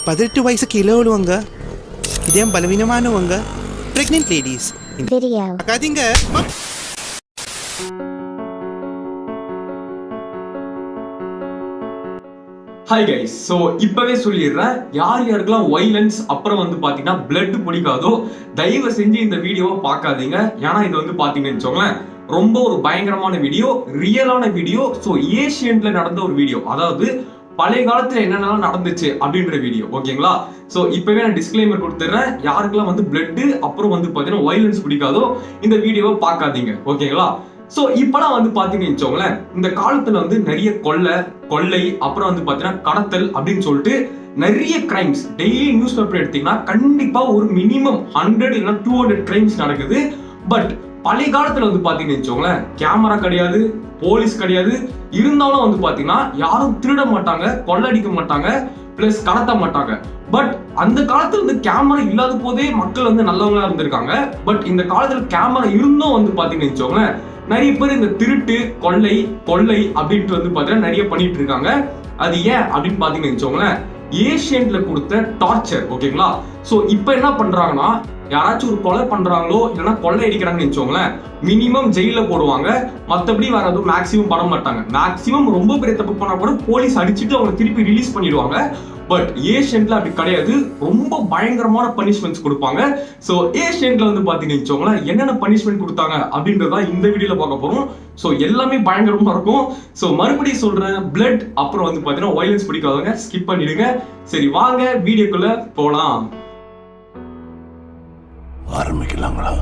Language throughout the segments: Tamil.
18 వయసు కిలోలువంగ ఇదేం బలవీనమానవంగ ప్రెగ్నెంట్ లేడీస్ அக்காதீங்க. ஹாய் கைஸ், ஸோ இப்பவே சொல்லிடுறேன், யார் யாருக்கெல்லாம் வைலன்ஸ் அப்புறம் வந்து பாத்தீங்கன்னா பிளட் பிடிக்காதோ தயவு செஞ்சு இந்த வீடியோவை பார்க்காதீங்க. ஏன்னா இது வந்து பாத்தீங்கன்னு வச்சுக்கோங்களேன், ரொம்ப ஒரு பயங்கரமான வீடியோ, ரியலான வீடியோ. ஸோ ஏஷியன்ல நடந்த ஒரு வீடியோ, அதாவது பழைய காலத்துல என்னென்னலாம் நடந்துச்சு அப்படின்ற வீடியோ. ஓகேங்களா? ஸோ இப்பவே நான் டிஸ்க்ளைமர் கொடுத்துறேன், யாருக்கெல்லாம் வந்து பிளட் அப்புறம் வந்து பாத்தீங்கன்னா வைலன்ஸ் பிடிக்காதோ இந்த வீடியோவை பார்க்காதீங்க. ஓகேங்களா? சோ இப்பெல்லாம் வந்து பாத்தீங்கன்னு வச்சுக்கோங்களேன், இந்த காலத்துல வந்து நிறைய கொள்ளை அப்புறம் வந்து பாத்தீங்கன்னா கடத்தல் அப்படின்னு சொல்லிட்டு நிறைய கிரைம்ஸ் டெய்லி நியூஸ் பேப்பர் எடுத்தீங்கன்னா கண்டிப்பா ஒரு மினிமம் 100 இல்லைன்னா 200 கிரைம்ஸ் நடக்குது. பட் பழைய காலத்துல வந்து பாத்தீங்கன்னு வச்சுக்கோங்களேன், கேமரா கிடையாது, போலீஸ் கிடையாது, இருந்தாலும் வந்து பாத்தீங்கன்னா யாரும் திருட மாட்டாங்க, கொள்ளடிக்க மாட்டாங்க, பிளஸ் கடத்த மாட்டாங்க. பட் அந்த காலத்துல வந்து கேமரா இல்லாத போதே மக்கள் வந்து நல்லவங்களா இருந்திருக்காங்க. பட் இந்த காலத்துல கேமரா இருந்தும் வந்து பாத்தீங்கன்னு வச்சுக்கோங்களேன், நிறைய பேர் இந்த திருட்டு கொள்ளை அப்படின்ட்டு வந்து பாத்தீங்கன்னா நிறைய பண்ணிட்டு இருக்காங்க. அது ஏன் அப்படின்னு பாத்தீங்கன்னு வச்சுக்கோங்களேன், ஏஷியன்ல கொடுத்த டார்ச்சர். ஓகேங்களா? சோ இப்ப என்ன பண்றாங்கன்னா, யாராச்சும் ஒரு கொலை பண்றாங்களோ இல்லைன்னா கொள்ளை அடிக்கிறாங்கன்னு வச்சுக்கோங்களேன், மினிமம் ஜெயில போடுவாங்க. மற்றபடி வேற எதுவும் மேக்சிமம் பண்ண மாட்டாங்க. மேக்சிமம் ரொம்ப பெரிய தப்பு பண்ணா கூட போலீஸ் அடிச்சுட்டு அவங்க திருப்பி ரிலீஸ் பண்ணிடுவாங்க. பட் ஏஷியன்ல அப்படி கிடையாது, ரொம்ப பயங்கரமான பனிஷ்மெண்ட்ஸ் கொடுப்பாங்க. சோ ஏஷியன்ல வந்து பாத்தீங்கன்னு வச்சுக்கோங்களேன், என்னென்ன பனிஷ்மெண்ட் கொடுத்தாங்க அப்படின்றத இந்த வீடியோல பார்க்க போறோம். சோ எல்லாமே பயங்கரமா இருக்கும். சோ மறுபடியும் சொல்றேன், பிளட் அப்புறம் வந்து பாத்தீங்கன்னா வைலன்ஸ் பிடிக்காதவங்க ஸ்கிப் பண்ணிடுங்க. சரி வாங்க வீடியோக்குள்ள போலாம். ஆரம்பிக்கலாங்களா?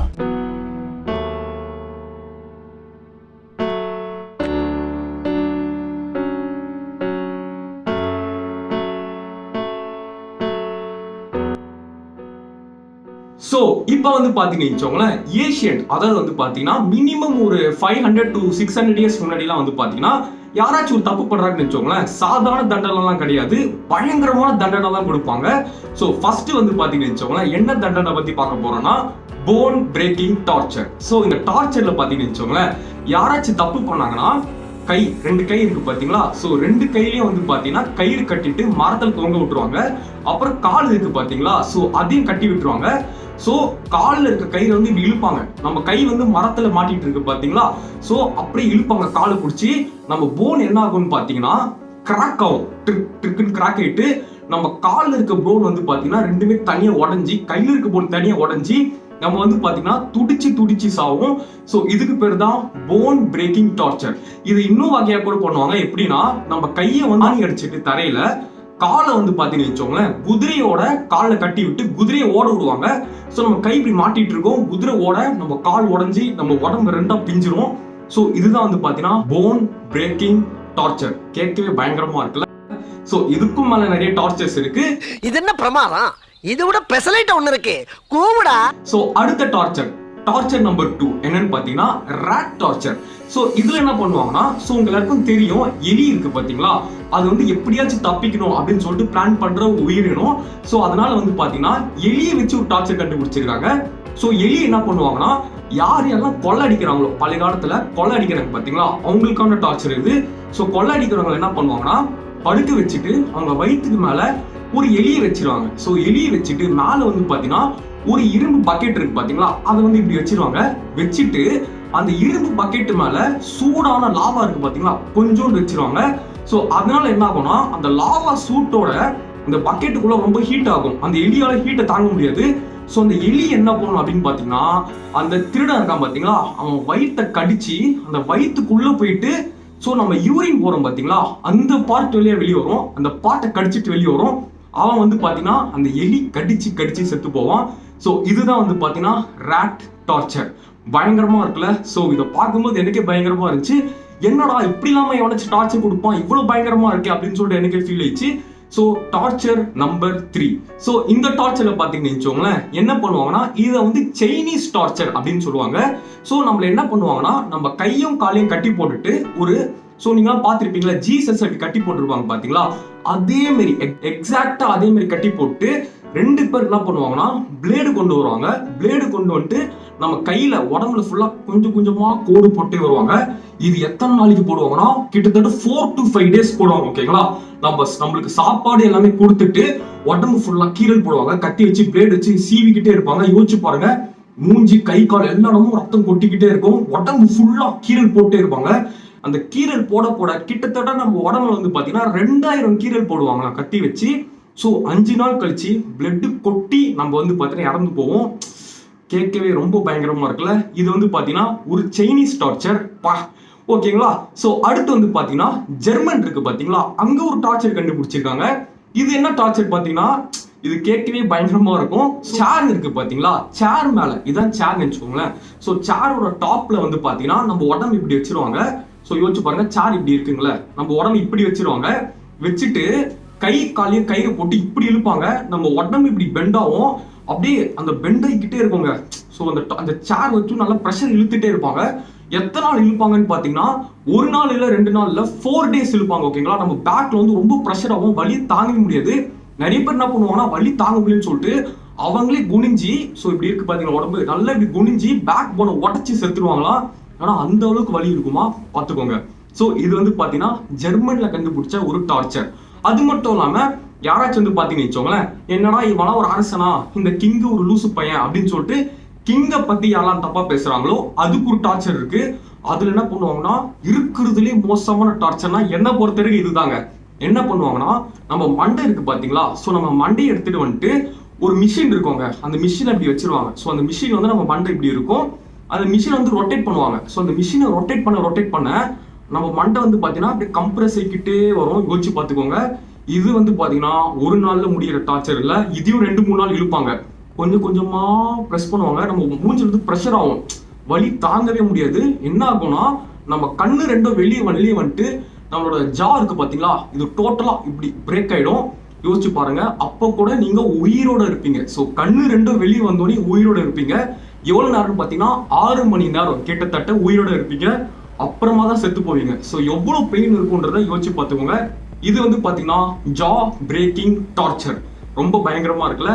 சோ இப்ப வந்து பாத்தீங்கன்னு வச்சுக்கோங்களேன், ஏஷியன் அதாவது வந்து பாத்தீங்கன்னா மினிமம் ஒரு 500 to 600 இயர்ஸ் முன்னாடி எல்லாம் வந்து பாத்தீங்கன்னா யாராச்சும் ஒரு தப்பு பண்றாங்கன்னு வச்சுக்கோங்களேன், சாதாரண தண்டனை எல்லாம் கிடையாது, பயங்கரமான தண்டனை தான் கொடுப்பாங்க. சோ ஃபர்ஸ்ட் வந்து பாத்தீங்கன்னு வச்சுக்கோங்களேன், என்ன தண்டனை பத்தி பார்க்க போறோம்னா போன் பிரேக்கிங் டார்ச்சர். சோ இந்த டார்ச்சர்ல பாத்தீங்கன்னு வச்சுக்கோங்களேன், யாராச்சும் தப்பு பண்ணாங்கன்னா ரெண்டு கை இருக்கு பாத்தீங்களா? சோ ரெண்டு கையிலயும் வந்து பாத்தீங்கன்னா கயிறு கட்டிட்டு மரத்துல தொங்க விட்டுருவாங்க. அப்புறம் கால் இருக்கு பாத்தீங்களா? சோ அதையும் கட்டி விட்டுருவாங்க. சோ கால்ல இருக்க கயிறு வந்து இப்படி இழுப்பாங்க. நம்ம கை வந்து மரத்துல மாட்டிட்டு இருக்கு பாத்தீங்களா? சோ அப்படியே இழுப்பாங்க காலை பிடிச்சி. நம்ம போன் என்ன ஆகும்னு பாத்தீங்கன்னா கிராக் ஆகும். ட்ரிக்குன்னு கிராக் ஆயிட்டு நம்ம கால்ல இருக்க போன் வந்து பாத்தீங்கன்னா ரெண்டுமே தனியா உடஞ்சி, கையில இருக்க போன் தனியா உடஞ்சி நம்ம வந்து பாத்தீங்கன்னா துடிச்சு சாவும். சோ இதுக்கு பேர் தான் போன் பிரேக்கிங் டார்ச்சர். இது இன்னும் வகையா கூட பண்ணுவாங்க. எப்படின்னா, நம்ம கையை வந்து ஆணி அடிச்சுட்டு தரையில காலை வந்து பாத்தீங்கன்னு வச்சோங்களேன், குதிரையோட காலை கட்டி விட்டு குதிரையை ஓட விடுவாங்க. சோ நம்ம கை இப்படி மாட்டிட்டு இருக்கோம், குதிரை ஓட நம்ம கால் உடஞ்சி நம்ம உடம்பு ரெண்டா பிஞ்சிரும். சோ இதுதான் வந்து பாத்தீங்கன்னா போன் பிரேக்கிங் டார்ச்சர். கேட்கவே பயங்கரமா இருக்குல்ல? சோ இதுக்கும் மேல நிறைய டார்ச்சர்ஸ் இருக்கு. இது என்ன பிரமாதம்? இது விட பெசலைட் ஒண்ணு இருக்கு, கூவுடா. சோ அடுத்த டார்ச்சர் நம்பர் 2 என்னன்னு பாத்தீங்கன்னா ராட் டார்ச்சர். சோ இதுல என்ன பண்ணுவாங்கன்னா, சோ உங்க எல்லாருக்கும் தெரியும், எலி இருக்கு பாத்தீங்களா? அது வந்து எப்படியாச்சும் தப்பிக்கணும் அப்படின்னு சொல்லிட்டு பிளான் பண்ற உயிரினம். சோ அதனால வந்து பாத்தீங்கன்னா எலியை வச்சு ஒரு டார்ச்சர் கண்டுபிடிச்சிருக்காங்க. சோ எலி என்ன பண்ணுவாங்கன்னா, யாரெல்லாம் கொள்ளை அடிக்கிறாங்களோ, பழைய காலத்துல கொள்ளை அடிக்கிறாங்க பாத்தீங்களா, அவங்களுக்கான டார்ச்சர் இது. சோ கொள்ளை அடிக்கிறவங்க என்ன பண்ணுவாங்கன்னா, படுக்க வச்சுட்டு அவங்க வயிற்றுக்கு மேல ஒரு எலியை வச்சிருவாங்க. சோ எலியை வச்சுட்டு மேல வந்து பாத்தீங்கன்னா ஒரு இரும்பு பக்கெட் இருக்கு பாத்தீங்களா, அதை வந்து இப்படி வச்சிருவாங்க. வச்சுட்டு அந்த இரும்பு பக்கெட் மேல சூடான லாவா இருக்கு பாத்தீங்களா, கொஞ்சோண்டு வச்சிருவாங்க. சோ அதனால என்ன ஆகும்னா, அந்த லாவா சூட்டோட அந்த பக்கெட்டுக்குள்ள ரொம்ப ஹீட் ஆகும். அந்த எலியால ஹீட்டை தாங்க முடியாது. சோ அந்த எலி என்ன பண்ணும் அப்படின்னு பாத்தீங்கன்னா, அந்த திருடன் இருக்கான் பாத்தீங்களா, அவன் வயிற்றை கடிச்சு அந்த வயிற்றுக்குள்ள போயிட்டு, சோ நம்ம யூரின் போறோம் பாத்தீங்களா, அந்த பார்ட் வெளியே வரும். அந்த பார்ட்டை கடிச்சிட்டு வெளியே வரும். அவன் வந்து பாத்தீங்கன்னா அந்த எலி கடிச்சு செத்து போவான். சோ இதுதான் வந்து பாத்தீங்கன்னா ராட் டார்ச்சர். பயங்கரமா இருக்குல்ல? சோ இதை பார்க்கும்போது எனக்கே பயங்கரமா இருந்துச்சு. என்னடா இப்படி இல்லாம எவனாச்சும் டார்ச்சர் கொடுப்பான், இவ்வளவு பயங்கரமா இருக்கு அப்படின்னு சொல்லிட்டு எனக்கே ஃபீல் ஆயிடுச்சு. So torture number 3. சோ இந்த டார்ச்சர்ல பாத்தீங்கன்னு வச்சுக்கோங்களேன், என்ன பண்ணுவாங்கன்னா, இதை வந்து சைனீஸ் டார்ச்சர் அப்படின்னு சொல்லுவாங்க. சோ நம்மள என்ன பண்ணுவாங்கன்னா, நம்ம கையும் காலையும் கட்டி போட்டுட்டு ஒரு சோ நீங்க பாத்திருப்பீங்களா, ஜீசஸ் அப்படி கட்டி போட்டுருப்பாங்க பாத்தீங்களா, அதே மாதிரி எக்ஸாக்டா அதே மாதிரி கட்டி போட்டு ரெண்டு பேர் என்ன பண்ணுவாங்கன்னா பிளேடு கொண்டு வருவாங்க. பிளேடு கொண்டு வந்துட்டு நம்ம கையில உடம்புல ஃபுல்லா கொஞ்சம் கொஞ்சமா கோடு போட்டே வருவாங்க. இது எத்தனை நாளைக்கு போடுவாங்கன்னா கிட்டத்தட்ட 4 to 5 days போடுவாங்க. ஓகேங்களா, நம்மளுக்கு சாப்பாடு எல்லாமே கொடுத்துட்டு உடம்பு ஃபுல்லா கீரல் போடுவாங்க. கத்தி வச்சு பிளேட் வச்சு சீவிக்கிட்டே இருப்பாங்க. யோசிச்சு பாருங்க, மூஞ்சி கை கால் எல்லா இடமும் ரத்தம் கொட்டிக்கிட்டே இருக்கும். உடம்பு ஃபுல்லா கீரல் போட்டே இருப்பாங்க. அந்த கீரல் போட போட கிட்டத்தட்ட நம்ம உடம்புல வந்து பாத்தீங்கன்னா 2000 கீரல் போடுவாங்க கத்தி வச்சு. ஸோ 5 நாள் கழிச்சு பிளட் கொட்டி நம்ம வந்து பாத்தீங்கன்னா இறந்து போவோம். கேட்கவே ரொம்ப பயங்கரமா இருக்குல்ல. இது வந்து பாத்தீங்கன்னா ஒரு சைனீஸ் டார்ச்சர் பா. ஓகேங்களா, சோ அடுத்து வந்து பாத்தீங்கன்னா ஜெர்மன் இருக்கு பாத்தீங்களா, அங்க ஒரு டார்ச்சர் கண்டுபிடிச்சிருக்காங்க. இது என்ன டார்ச்சர் பாத்தீங்கன்னா, இது கேட்கவே பயங்கரமா இருக்கும். சேர் இருக்கு பாத்தீங்களா, சேர் மேல இதான் சேர் வச்சுக்கோங்களேன். சோ சேரோட டாப்ல வந்து பாத்தீங்கன்னா நம்ம உடம்பு இப்படி வச்சிருவாங்க. சோ யோசிச்சு பாருங்க, சேர் இப்படி இருக்குங்களே, நம்ம உடம்பு இப்படி வச்சிருவாங்க. வச்சுட்டு கை காலையும் கயிறு போட்டு இப்படி இழுப்பாங்க. நம்ம உடம்பு இப்படி பெண்ட் ஆகும். அப்படியே அந்த பெண்ட் ஆகிக்கிட்டே இருக்குங்க. ஸோ அந்த சேர் வச்சு நல்லா ப்ரெஷர் இழுத்துட்டே இருப்பாங்க. எத்தனை நாள் இழுப்பாங்கன்னு பாத்தீங்கன்னா, ஒரு நாள் இல்ல 2 நாள் இல்ல 4 days இழுப்பாங்க. ஓகேங்களா, நம்ம பேக்ல வந்து ரொம்ப ப்ரெஷர் ஆகும், வலி தாங்க முடியாது. நிறைய பேர் என்ன பண்ணுவாங்கன்னா, வலி தாங்க முடியும்னு சொல்லிட்டு அவங்களே குனிஞ்சி, ஸோ இப்படி இருக்கு பாத்தீங்கன்னா உடம்பு நல்லா இப்படி குனிஞ்சி பேக் போன உடச்சி செத்துருவாங்களாம். ஆனா அந்த அளவுக்கு வலி இருக்குமா பாத்துக்கோங்க. ஸோ இது வந்து பாத்தீங்கன்னா ஜெர்மன்ல கண்டுபிடிச்ச ஒரு டார்ச்சர். அது மட்டும் இல்லாம யாராச்சும் வந்து பாத்தீங்கன்னு வச்சோங்களேன், என்னடா இவனா ஒரு அரசனா, இந்த கிங் ஒரு லூசு பையன் அப்படின்னு சொல்லிட்டு கிங்க பத்தி யாரெல்லாம் தப்பா பேசுறாங்களோ அதுக்கு ஒரு டார்ச்சர் இருக்கு. அதுல என்ன பண்ணுவாங்கன்னா, இருக்கிறதுலே மோசமான டார்ச்சர்னா என்ன பொறுத்தவரைக்கும் இதுதாங்க. என்ன பண்ணுவாங்கன்னா, நம்ம மண்டை இருக்கு பாத்தீங்களா, சோ நம்ம மண்டையை எடுத்துட்டு வந்துட்டு ஒரு மிஷின் இருக்குங்க, அந்த மிஷின் அப்படி வச்சிருவாங்க. ஸோ அந்த மிஷின் வந்து நம்ம மண்டை இப்படி இருக்கும், அந்த மிஷினை வந்து ரொட்டேட் பண்ணுவாங்க. ஸோ அந்த மிஷினை ரொட்டேட் பண்ண நம்ம மண்டை வந்து பாத்தீங்கன்னா அப்படியே கம்ப்ரஸ் ஆகிக்கிட்டே வரும். யோசிச்சு பாத்துக்கோங்க. இது வந்து பாத்தீங்கன்னா ஒரு நாள்ல முடியிற டார்ச்சர் இல்ல, இதையும் 2-3 நாள் இழுப்பாங்க. கொஞ்சம் கொஞ்சமா ப்ரெஸ் பண்ணுவாங்க. நம்ம மூஞ்சில இருந்து ப்ரெஷர் ஆகும், வலி தாங்கவே முடியாது. என்ன ஆகும்னா, நம்ம கண்ணு ரெண்டும் வெளியே வந்துட்டு நம்மளோட ஜா இருக்கு பாத்தீங்களா, இது டோட்டலா இப்படி பிரேக் ஆயிடும். யோசிச்சு பாருங்க, அப்ப கூட நீங்க உயிரோட இருப்பீங்க. ஸோ கண்ணு ரெண்டும் வெளியே வந்தோடனே உயிரோட இருப்பீங்க. எவ்வளவு நேரம் பாத்தீங்கன்னா 6 மணி நேரம் கிட்டத்தட்ட உயிரோட இருப்பீங்க. அப்புறமா தான் செத்து போவீங்க. ஸோ எவ்வளவு பெயின் இருக்குன்றத யோசிச்சு பார்த்துக்கோங்க. இது வந்து பாத்தீங்கன்னா ஜா பிரேக்கிங் டார்ச்சர். ரொம்ப பயங்கரமா இருக்குல்ல.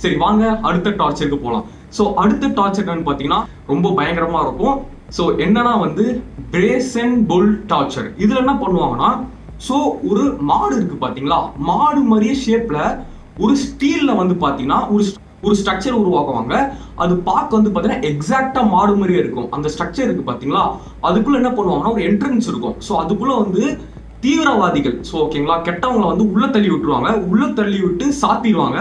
சரி வாங்க அடுத்த டார்ச்சருக்கு போலாம். ஸோ அடுத்த டார்ச்சர் என்னன்னு பாத்தீங்கன்னா ரொம்ப பயங்கரமா இருக்கும். ஸோ என்னன்னா வந்து பிரேசன் புல் டார்ச்சர். இதுல என்ன பண்ணுவாங்கன்னா, ஸோ ஒரு மாடு இருக்கு பாத்தீங்களா, மாடு மாதிரியே ஷேப்ல ஒரு ஸ்டீல்ல வந்து பாத்தீங்கன்னா ஒரு ஸ்ட்ரக்சர் உருவாக்குவாங்க. அது பார்க்க வந்து பாத்தீங்கன்னா எக்ஸாக்டா மாடு மாதிரியே இருக்கும். அந்த ஸ்ட்ரக்சர் இருக்கு பாத்தீங்களா, அதுக்குள்ள என்ன பண்ணுவாங்கன்னா ஒரு என்ட்ரன்ஸ் இருக்கும். ஸோ அதுக்குள்ள வந்து தீவிரவாதிகள், ஸோ ஓகேங்களா, கெட்டவங்களை வந்து உள்ள தள்ளி விட்டுருவாங்க. உள்ள தள்ளி விட்டு சாத்திடுவாங்க.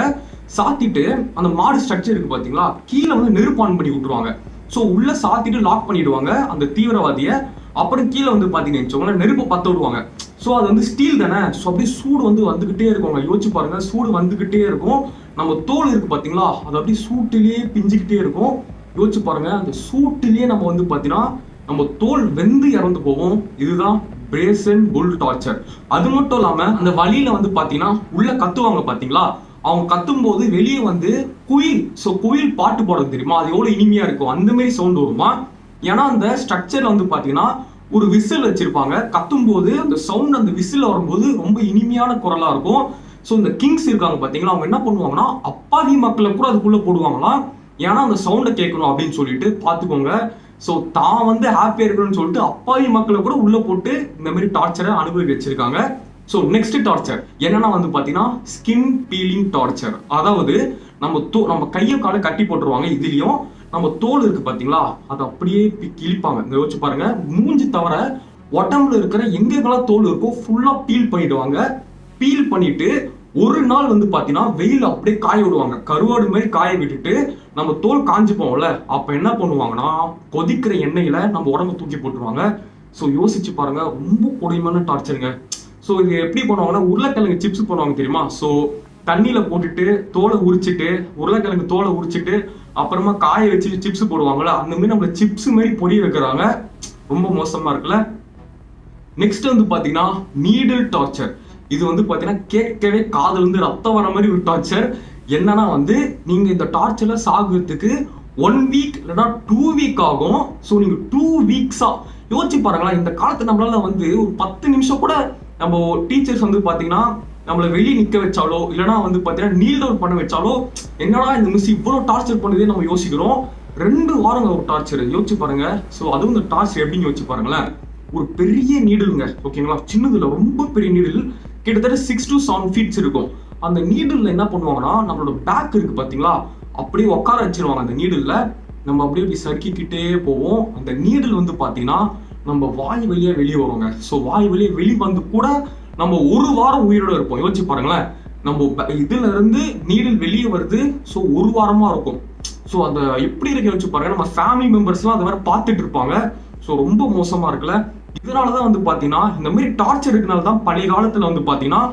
சாத்திட்டு அந்த மாடு ஸ்ட்ரக்சர் இருக்கு பாத்தீங்களா, கீழே வந்து நெருப்பு ஆன் பண்ணி விட்டுருவாங்க. ஸோ உள்ள சாத்திட்டு லாக் பண்ணிடுவாங்க அந்த தீவிரவாதிய. அப்புறம் கீழே வந்து பாத்தீங்கன்னு வச்சுக்கோங்களேன், நெருப்பு பத்த விடுவாங்க. ஸோ அது வந்து ஸ்டீல் தானே, ஸோ அப்படியே சூடு வந்து வந்துகிட்டே இருக்குங்க. யோசிச்சு பாருங்க, சூடு வந்துகிட்டே இருக்கும். நம்ம தோல் இருக்கு பாத்தீங்களா, அது அப்படியே சூட்டிலேயே பிஞ்சுக்கிட்டே இருக்கும். யோசிச்சு பாருங்க, அந்த சூட்டிலேயே நம்ம வந்து பாத்தீங்கன்னா நம்ம தோல் வெந்து இறந்து போவோம். இதுதான் பிரேசன் புல் டார்ச்சர். அது மட்டும் இல்லாம அந்த வழியில வந்து பாத்தீங்கன்னா உள்ள கத்துவாங்க பாத்தீங்களா, அவங்க கத்தும் போது வெளியே வந்து குயில், ஸோ குயில் பாட்டு போடுறது தெரியுமா, அது எவ்வளவு இனிமையா இருக்கும், அந்த மாதிரி சவுண்ட் வருமா. ஏன்னா அந்த ஸ்ட்ரக்சர்ல வந்து பாத்தீங்கன்னா ஒரு விசில் வச்சிருப்பாங்க. கத்தும் போது அந்த சவுண்ட், அந்த விசில் வரும்போது ரொம்ப இனிமையான குரலா இருக்கும். ஸோ இந்த கிங்ஸ் இருக்காங்க பாத்தீங்களா, அவங்க என்ன பண்ணுவாங்கன்னா அப்பாவி மக்களை கூட அதுக்குள்ள போடுவாங்களாம். ஏன்னா அந்த சவுண்டை கேட்கணும் அப்படின்னு சொல்லிட்டு பாத்துக்கோங்க. ஸோ தான் வந்து ஹாப்பியா இருக்கணும்னு சொல்லிட்டு அப்பாவி மக்களை கூட உள்ள போட்டு இந்த மாதிரி டார்ச்சரை அனுபவிக்க வச்சிருக்காங்க. ஸோ நெக்ஸ்ட் டார்ச்சர் என்னன்னா வந்து பாத்தீங்கன்னா ஸ்கின் பீலிங் டார்ச்சர். அதாவது நம்ம கையை காலை கட்டி போட்டுருவாங்க. இதுலயும் நம்ம தோல் இருக்கு பாத்தீங்களா, அதை அப்படியே கிழிப்பாங்க. இந்த யோசிச்சு பாருங்க, மூஞ்சி தவிர உடம்புல இருக்கிற எங்கெங்கெல்லாம் தோல் இருக்கோ ஃபுல்லா பீல் பண்ணிடுவாங்க. பீல் பண்ணிட்டு ஒரு நாள் வந்து பாத்தீங்கன்னா வெயில் அப்படியே காய விடுவாங்க. கருவாடு மாதிரி காய விட்டுட்டு நம்ம தோல் காஞ்சு போவோம்ல, அப்ப என்ன பண்ணுவாங்கன்னா கொதிக்கிற எண்ணெயில நம்ம உடம்பு தூக்கி போட்டுருவாங்க. ஸோ யோசிச்சு பாருங்க, ரொம்ப கொடுமையான டார்ச்சருங்க. ஸோ இது எப்படி பண்ணுவாங்கன்னா, உருளைக்கிழங்கு சிப்ஸ் பண்ணுவாங்க தெரியுமா, ஸோ தண்ணியில போட்டுட்டு தோலை உரிச்சிட்டு, உருளைக்கிழங்கு தோலை உரிச்சிட்டு அப்புறமா காய வச்சு சிப்ஸ் போடுவாங்கல்ல, அந்த மாதிரி நம்ம சிப்ஸ் மாதிரி பொடி வைக்கிறாங்க. ரொம்ப மோசமா இருக்குல்ல. நெக்ஸ்ட் வந்து பாத்தீங்கன்னா நீடில் டார்ச்சர். இது வந்து பாத்தீங்கன்னா கேட்கவே காதுல இருந்து ரத்தம் வர மாதிரி ஒரு டார்ச்சர். என்னன்னா வந்து நீங்க இந்த டார்ச்சர்ல சாகுறதுக்கு 1 வீக் இல்லைன்னா 2 வீக் ஆகும். ஸோ நீங்க 2 வீக்ஸா யோசிச்சு பாருங்களா. இந்த காலத்து நம்மளால வந்து ஒரு 10 நிமிஷம் கூட நம்ம டீச்சர்ஸ் வந்து பாத்தீங்கன்னா நம்மள வெளியே நிக்க வச்சாலோ இல்லைன்னா வந்து பாத்தீங்கன்னா நீல் டவுன் பண்ண வச்சாலோ என்னடா இந்த மிஸ் இவ்வளவு டார்ச்சர் பண்ணுதே நம்ம யோசிக்கிறோம். 2 வாரங்க ஒரு டார்ச்சர் யோசிச்சு பாருங்க. ஸோ அதுவும் இந்த டார்ச்சர் எப்படின்னு யோசிச்சு பாருங்களேன். ஒரு பெரிய நீடிலுங்க, ஓகேங்களா, சின்னதுல ரொம்ப பெரிய நீடில், கிட்டத்தட்ட 6 to 7 feet இருக்கும். அந்த நீடில் என்ன பண்ணுவாங்கன்னா நம்மளோட பேக் இருக்கு பாத்தீங்களா, அப்படியே உட்கார வச்சிருவாங்க அந்த நீடில்ல. நம்ம அப்படியே இப்படி சறுக்கிக்கிட்டே போவோம். அந்த நீடில் வந்து பாத்தீங்கன்னா நம்ம வாய் வழியா வெளியே வருவாங்க. ஸோ வாய் வழியா வெளியே வந்து கூட நம்ம 1 வாரம் உயிரோட இருப்போம். யோசிச்சு பாருங்களேன், நம்ம இதுல இருந்து நீடில் வெளியே வருது. ஸோ 1 வாரமா இருக்கும். ஸோ அந்த எப்படி இருக்கு யோசிச்சு பாருங்க. நம்ம ஃபேமிலி மெம்பர்ஸ்லாம் அதை வேற பார்த்துட்டு இருப்பாங்க. ஸோ ரொம்ப மோசமா இருக்குல்ல. இதனாலதான் வந்து பாத்தீங்கன்னா இந்த மாதிரி டார்ச்சர் இருக்கனால தான் பழைய காலத்துல வந்து பாத்தீங்கன்னா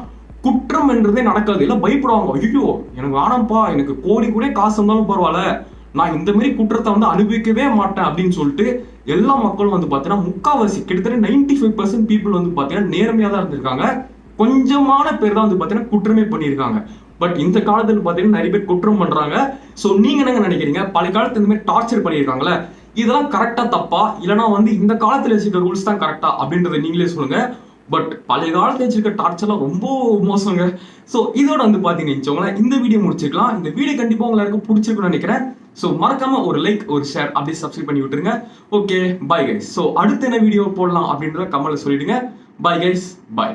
குற்றம் என்றதே நடக்காது. எல்லாம் பயப்படுவாங்க. ஐயோ எனக்கு வேணாம்ப்பா, எனக்கு கோடி கூட காசு இருந்தாலும் பரவாயில்ல, நான் இந்த மாதிரி குற்றத்தை வந்து அனுபவிக்கவே மாட்டேன் அப்படின்னு சொல்லிட்டு எல்லா மக்களும் வந்து பாத்தீங்கன்னா முக்காவாசி கிட்டத்தட்ட 95% பீப்புள் வந்து பாத்தீங்கன்னா நேர்மையா தான் இருந்திருக்காங்க. கொஞ்சமான பேர் தான் வந்து பாத்தீங்கன்னா குற்றமே பண்ணியிருக்காங்க. பட் இந்த காலத்துல பாத்தீங்கன்னா நிறைய பேர் குற்றம் பண்றாங்க. சோ நீங்க என்னங்க நினைக்கிறீங்க? பழைய காலத்துல இந்த மாதிரி டார்ச்சர் பண்ணியிருக்காங்களே, இதெல்லாம் கரெக்டா தப்பா, இல்லைன்னா வந்து இந்த காலத்துல வச்சிருக்க ரூல்ஸ் தான் கரெக்டா அப்படின்றத நீங்களே சொல்லுங்க. பட் பழைய காலத்துல வச்சிருக்க டார்ச்சர்லாம் ரொம்ப மோசங்க. ஸோ இதோட வந்து பாத்தீங்கன்னா இந்த வீடியோ முடிச்சுக்கலாம். இந்த வீடியோ கண்டிப்பா உங்களுக்கு பிடிச்சிருக்குன்னு நினைக்கிறேன். ஸோ மறக்காம ஒரு லைக், ஒரு ஷேர், அப்படியே சப்ஸ்கிரைப் பண்ணி விட்டுருங்க. Okay, bye guys. ஸோ அடுத்த என்ன வீடியோ போடலாம் அப்படின்றத கமெண்ட்ல சொல்லிடுங்க. Bye guys, by.